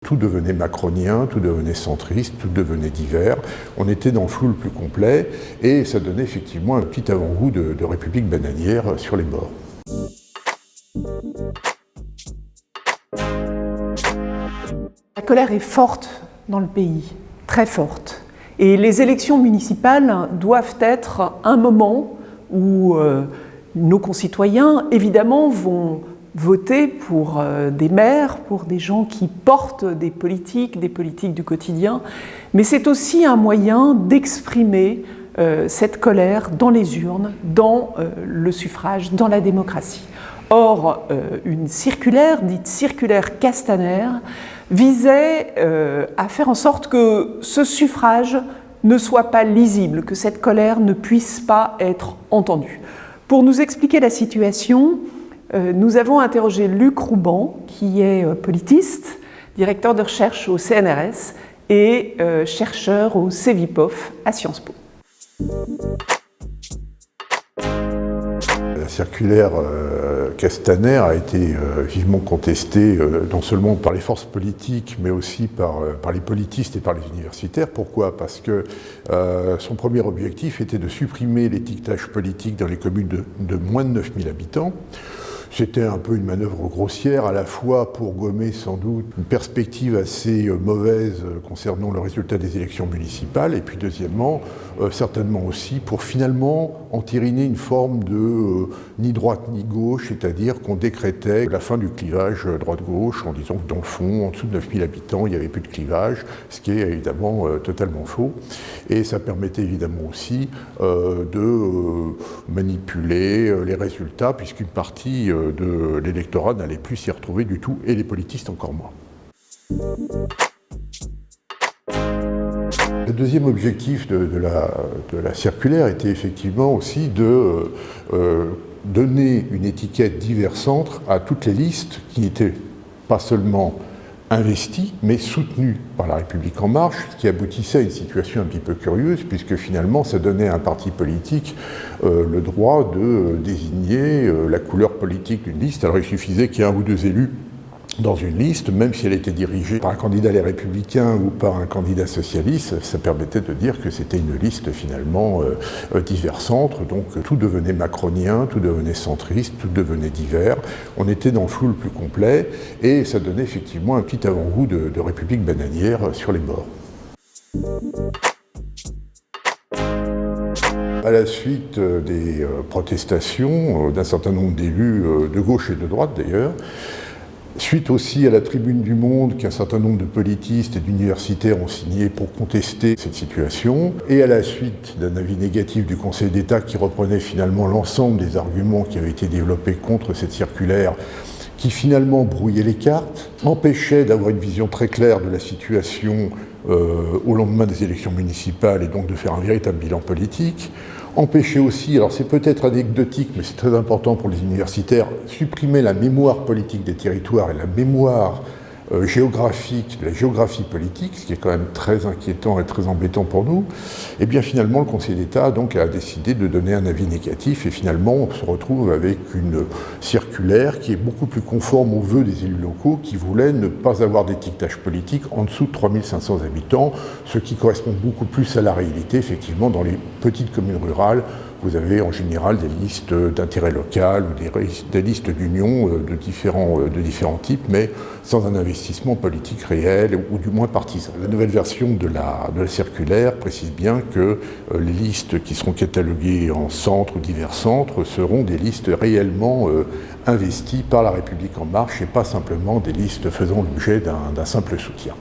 tout devenait macronien, tout devenait centriste, tout devenait divers. On était dans le flou le plus complet et ça donnait effectivement un petit avant-goût de république bananière sur les bords. La colère est forte dans le pays, très forte. Et les élections municipales doivent être un moment où nos concitoyens, évidemment, vont voter pour des maires, pour des gens qui portent des politiques du quotidien, mais c'est aussi un moyen d'exprimer cette colère dans les urnes, dans le suffrage, dans la démocratie. Or, une circulaire, dite circulaire Castaner, visait à faire en sorte que ce suffrage ne soit pas lisible, que cette colère ne puisse pas être entendue. Pour nous expliquer la situation, nous avons interrogé Luc Rouban, qui est politiste, directeur de recherche au CNRS et chercheur au CEVIPOF à Sciences Po. La circulaire Castaner a été vivement contestée non seulement par les forces politiques, mais aussi par les politistes et par les universitaires. Pourquoi ? Parce que son premier objectif était de supprimer l'étiquetage politique dans les communes de moins de 9000 habitants. C'était un peu une manœuvre grossière, à la fois pour gommer sans doute une perspective assez mauvaise concernant le résultat des élections municipales, et puis deuxièmement, certainement aussi pour finalement entériner une forme de ni droite ni gauche, c'est-à-dire qu'on décrétait la fin du clivage droite-gauche en disant que dans le fond, en dessous de 9000 habitants, il n'y avait plus de clivage, ce qui est évidemment totalement faux. Et ça permettait évidemment aussi de manipuler les résultats, puisqu'une partie de l'électorat n'allait plus s'y retrouver du tout, et les politistes encore moins. Le deuxième objectif de la circulaire était effectivement aussi de donner une étiquette divers-centre à toutes les listes qui n'étaient pas seulement investies, mais soutenues par La République En Marche, ce qui aboutissait à une situation un petit peu curieuse, puisque finalement ça donnait à un parti politique le droit de désigner la couleur politique d'une liste. Alors il suffisait qu'il y ait un ou deux élus dans une liste, même si elle était dirigée par un candidat Les Républicains ou par un candidat socialiste, ça permettait de dire que c'était une liste finalement divers-centre, donc tout devenait macronien, tout devenait centriste, tout devenait divers. On était dans le flou le plus complet et ça donnait effectivement un petit avant-goût de république bananière sur les bords. À la suite des protestations d'un certain nombre d'élus de gauche et de droite d'ailleurs, suite aussi à la Tribune du Monde qu'un certain nombre de politistes et d'universitaires ont signé pour contester cette situation, et à la suite d'un avis négatif du Conseil d'État qui reprenait finalement l'ensemble des arguments qui avaient été développés contre cette circulaire, qui finalement brouillait les cartes, empêchait d'avoir une vision très claire de la situation au lendemain des élections municipales et donc de faire un véritable bilan politique, empêcher aussi, alors c'est peut-être anecdotique, mais c'est très important pour les universitaires, supprimer la mémoire politique des territoires et la mémoire géographique, de la géographie politique, ce qui est quand même très inquiétant et très embêtant pour nous. Et bien finalement, le Conseil d'État donc a décidé de donner un avis négatif et finalement on se retrouve avec une circulaire qui est beaucoup plus conforme aux vœux des élus locaux qui voulaient ne pas avoir d'étiquetage politique en dessous de 3500 habitants, ce qui correspond beaucoup plus à la réalité. Effectivement, dans les petites communes rurales, vous avez en général des listes d'intérêt local ou des listes d'union de différents types, mais sans un investissement politique réel ou du moins partisan. La nouvelle version de la circulaire précise bien que les listes qui seront cataloguées en centres ou divers centres seront des listes réellement investies par La République En Marche et pas simplement des listes faisant l'objet d'un simple soutien.